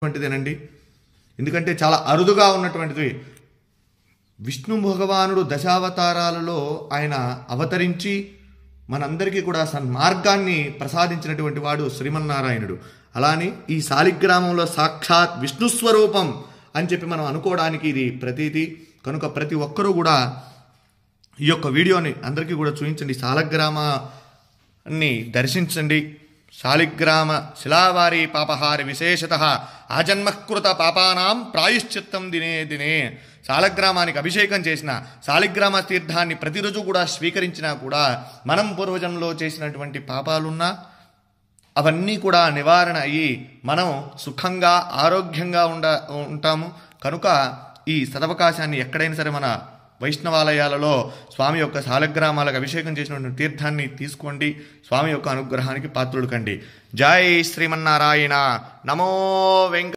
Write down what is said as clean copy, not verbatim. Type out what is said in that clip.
వంటిదేనండి. ఎందుకంటే చాలా అరుదుగా ఉన్నటువంటిది. విష్ణు భగవానుడు దశావతారాలలో ఆయన అవతరించి మనందరికీ కూడా సన్మార్గాన్ని ప్రసాదించినటువంటి వాడు శ్రీమన్నారాయణుడు. అలానే ఈ శాలిగ్రామంలో సాక్షాత్ విష్ణు స్వరూపం అని చెప్పి మనం అనుకోవడానికి ఇది ప్రతీది. కనుక ప్రతి ఒక్కరూ కూడా ఈ యొక్క వీడియోని అందరికీ కూడా చూపించండి. శాలగ్రామాన్ని దర్శించండి. శాలిగ్రామ శిలావారి పాపహారి విశేషత ఆజన్మకృత పాపానాం ప్రాయశ్చిత్తం దినే దినే. శాలగ్రామానికి అభిషేకం చేసిన శాలిగ్రామ తీర్థాన్ని ప్రతిరోజు కూడా స్వీకరించినా కూడా మనం పూర్వజన్మలో చేసినటువంటి పాపాలున్నా అవన్నీ కూడా నివారణ అయ్యి మనం సుఖంగా ఆరోగ్యంగా ఉంటాము. కనుక ఈ సదవకాశాన్ని ఎక్కడైనా సరే మన వైష్ణవాలయాలలో స్వామి యొక్క శాలగ్రామాలకు అభిషేకం చేసినటువంటి తీర్థాన్ని తీసుకోండి. స్వామి యొక్క అనుగ్రహానికి పాత్రులు కండి. జై శ్రీమన్నారాయణ. నమో వెంకట.